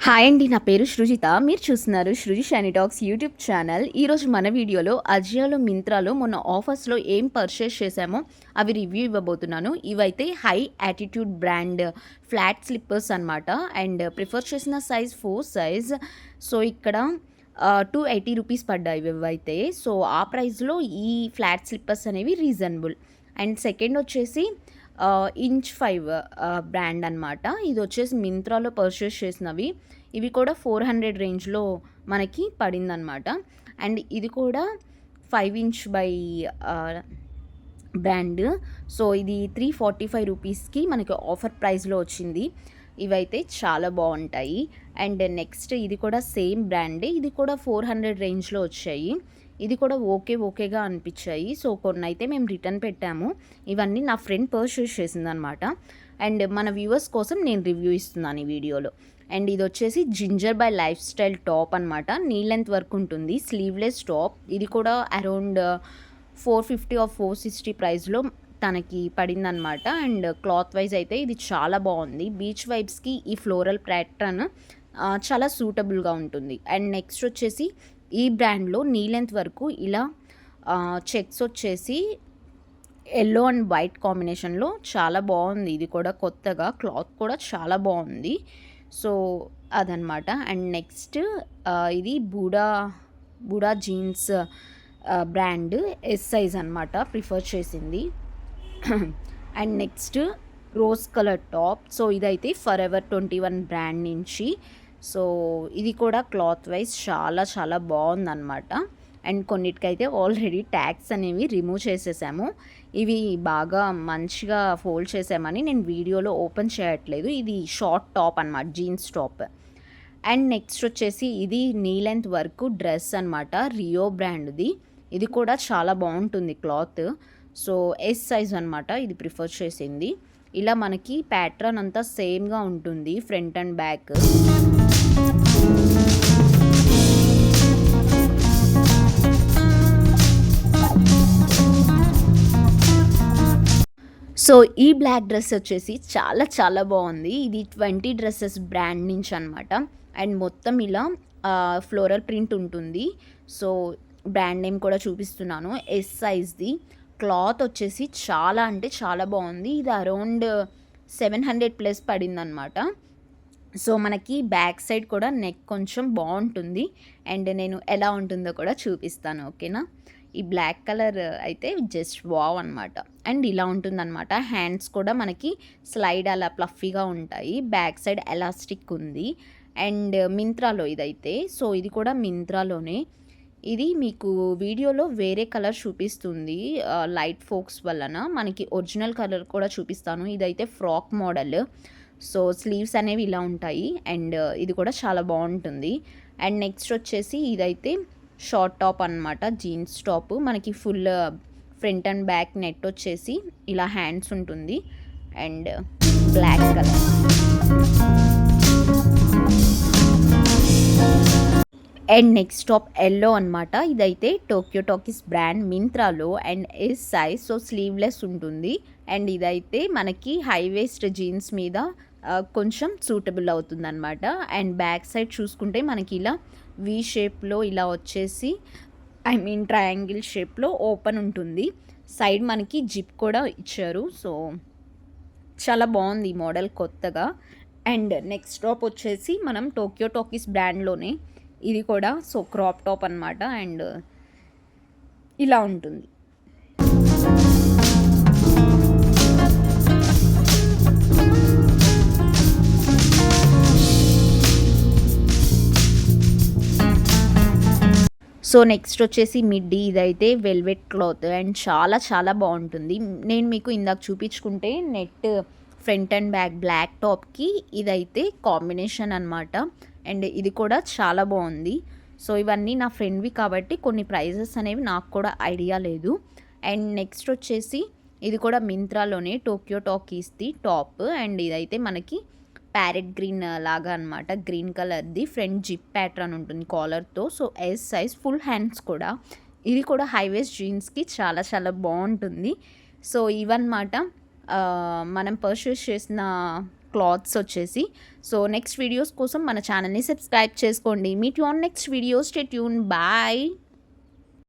Hi అండి, నా పేరు సృజిత. మీరు చూస్తున్నారు Sruji shiny talks YouTube channel. ఈరోజు మన వీడియోలో అజియోలో, మింత్రాలో మొన్న ఆఫర్స్లో ఏం పర్చేస్ చేశామో అవి రివ్యూ ఇవ్వబోతున్నాను. ఇవైతే high attitude brand flat slippers అనమాట. అండ్ ప్రిఫర్ చేసిన సైజ్ 4 సైజ్. సో ఇక్కడ 280 రూపీస్ పడ్డాయి ఇవైతే. సో ఆ ప్రైస్లో ఈ ఫ్లాట్ స్లిప్పర్స్ అనేవి రీజనబుల్. అండ్ సెకండ్ వచ్చేసి ఇంచ్ 5 బ్రాండ్ అనమాట. ఇది వచ్చేసి మింత్రాలో పర్చేస్ చేసినవి. ఇవి కూడా 400 రేంజ్లో మనకి పడిందనమాట. అండ్ ఇది కూడా 5 ఇంచ్ బై బ్రాండ్. సో ఇది 345 రూపీస్కి మనకి ఆఫర్ ప్రైస్లో వచ్చింది. ఇవైతే చాలా బాగుంటాయి. అండ్ నెక్స్ట్ ఇది కూడా సేమ్ బ్రాండే. ఇది కూడా 400 రేంజ్లో వచ్చాయి. ఇది కూడా ఓకేగా అనిపించాయి. సో కొన్ని అయితే మేము రిటర్న్ పెట్టాము. ఇవన్నీ నా ఫ్రెండ్ పర్చేస్ చేసిందనమాట. అండ్ మన వ్యూవర్స్ కోసం నేను రివ్యూ ఇస్తున్నాను ఈ వీడియోలో. అండ్ ఇది వచ్చేసి ginger by life style top అనమాట. నీ లెంత్ వర్క్ ఉంటుంది, స్లీవ్లెస్ టాప్. ఇది కూడా అరౌండ్ 450 ఆర్ 460 ప్రైస్లో తనకి పడిందనమాట. అండ్ క్లాత్ వైజ్ అయితే ఇది చాలా బాగుంది. బీచ్ వైబ్స్కి ఈ ఫ్లోరల్ ప్యాటర్న్ చాలా సూటబుల్గా ఉంటుంది. అండ్ నెక్స్ట్ వచ్చేసి ఈ బ్రాండ్లో నీ లెంత్ వరకు ఇలా చెక్స్ వచ్చేసి ఎల్లో అండ్ వైట్ కాంబినేషన్లో చాలా బాగుంది. ఇది కూడా కొత్తగా, క్లాత్ కూడా చాలా బాగుంది. సో అదనమాట. అండ్ నెక్స్ట్ ఇది బూడా జీన్స్ బ్రాండ్ ఎస్ సైజ్ అనమాట ప్రిఫర్ చేసింది. And next rose colour top. So ఇదైతే ఫర్ ఎవర్ 21 బ్రాండ్ నుంచి. సో ఇది కూడా క్లాత్ వైజ్ చాలా బాగుందన్నమాట. అండ్ కొన్నిటికైతే ఆల్రెడీ ట్యాగ్స్ అనేవి రిమూవ్ చేసేసాము. ఇవి బాగా మంచిగా ఫోల్డ్ చేసామని నేను వీడియోలో ఓపెన్ చేయట్లేదు. ఇది షార్ట్ టాప్ అనమాట, జీన్స్ టాప్. అండ్ నెక్స్ట్ వచ్చేసి ఇది నీ లెంత్ వర్క్ డ్రెస్ అనమాట, రియో బ్రాండ్ది. ఇది కూడా చాలా బాగుంటుంది క్లాత్. సో ఎస్ సైజ్ అనమాట ఇది ప్రిఫర్ చేసింది. ఇలా మనకి ప్యాటర్న్ అంతా సేమ్గా ఉంటుంది, ఫ్రంట్ అండ్ బ్యాక్. సో ఈ బ్లాక్ డ్రెస్ వచ్చేసి చాలా బాగుంది. ఇది 20 డ్రెస్సెస్ బ్రాండ్ నుంచి అనమాట. అండ్ మొత్తం ఇలా ఫ్లోరల్ ప్రింట్ ఉంటుంది. సో బ్రాండ్ నేమ్ కూడా చూపిస్తున్నాను, ఎస్ సైజ్ది. క్లాత్ వచ్చేసి చాలా బాగుంది. ఇది అరౌండ్ 700 ప్లస్ పడిందనమాట. సో మనకి బ్యాక్ సైడ్ కూడా నెక్ కొంచెం బాగుంటుంది. అండ్ నేను ఎలా ఉంటుందో కూడా చూపిస్తాను, ఓకేనా. ఈ బ్లాక్ కలర్ అయితే జస్ట్ వావ్ అనమాట. అండ్ ఇలా ఉంటుందన్నమాట. హ్యాండ్స్ కూడా మనకి స్లైడ్ అలా ప్లఫీగా ఉంటాయి. బ్యాక్ సైడ్ ఎలాస్టిక్ ఉంది. అండ్ మింత్రాలో ఇదైతే. సో ఇది కూడా మింత్రాలోనే. ఇది మీకు వీడియోలో వేరే కలర్ చూపిస్తుంది లైట్ ఫోక్స్ వలన. మనకి ఒరిజినల్ కలర్ కూడా చూపిస్తాను. ఇదైతే ఫ్రాక్ మోడల్. సో స్లీవ్స్ అనేవి ఇలా ఉంటాయి. అండ్ ఇది కూడా చాలా బాగుంటుంది. అండ్ నెక్స్ట్ వచ్చేసి ఇదైతే షార్ట్ టాప్ అనమాట, జీన్స్ టాప్. మనకి full front and back net వచ్చేసి ఇలా హ్యాండ్స్ ఉంటుంది. And black colour. And next top yellow అనమాట. ఇదైతే టోక్యో టాకీస్ బ్రాండ్ మింత్రాలో. And S size. So sleeveless ఉంటుంది. అండ్ ఇదైతే మనకి హై వేస్ట్ జీన్స్ మీద కొంచెం సూటబుల్ అవుతుందన్నమాట. అండ్ బ్యాక్ సైడ్ చూసుకుంటే మనకి ఇలా వి షేప్లో ఇలా వచ్చేసి ట్రయాంగిల్ షేప్లో ఓపెన్ ఉంటుంది. సైడ్ మనకి జిప్ కూడా ఇచ్చారు. సో చాలా బాగుంది ఈ మోడల్ కొత్తగా. అండ్ నెక్స్ట్ టాప్ వచ్చేసి మనం టోక్యో టాకీస్ బ్రాండ్లోనే. ఇది కూడా సో క్రాప్ టాప్ అనమాట. అండ్ ఇలా ఉంటుంది. సో నెక్స్ట్ వచ్చేసి మిడ్డీ. ఇదైతే వెల్వెట్ క్లాత్ అండ్ చాలా బాగుంటుంది. నేను మీకు ఇందాక చూపించుకుంటే net front and back black టాప్కి ఇదైతే కాంబినేషన్ అనమాట. అండ్ ఇది కూడా చాలా బాగుంది. సో ఇవన్నీ నా ఫ్రెండ్వి కాబట్టి కొన్ని ప్రైజెస్ అనేవి నాకు కూడా ఐడియా లేదు. అండ్ నెక్స్ట్ వచ్చేసి ఇది కూడా మింత్రాలోనే టోక్యో టాకీస్ది టాప్. అండ్ ఇదైతే మనకి ప్యారెట్ గ్రీన్ లాగా అనమాట, గ్రీన్ కలర్ది. ఫ్రంట్ జిప్ ప్యాటర్న్ ఉంటుంది కాలర్తో. So S size, full hands కూడా. ఇది కూడా హై వేస్ట్ జీన్స్కి చాలా బాగుంటుంది. సో ఇవన్నమాట మనం పర్చేస్ చేసిన క్లాత్స్ వచ్చేసి. సో నెక్స్ట్ వీడియోస్ కోసం మన ఛానల్ని సబ్స్క్రైబ్ చేసుకోండి. Meet you on next video. Stay tune. Bye.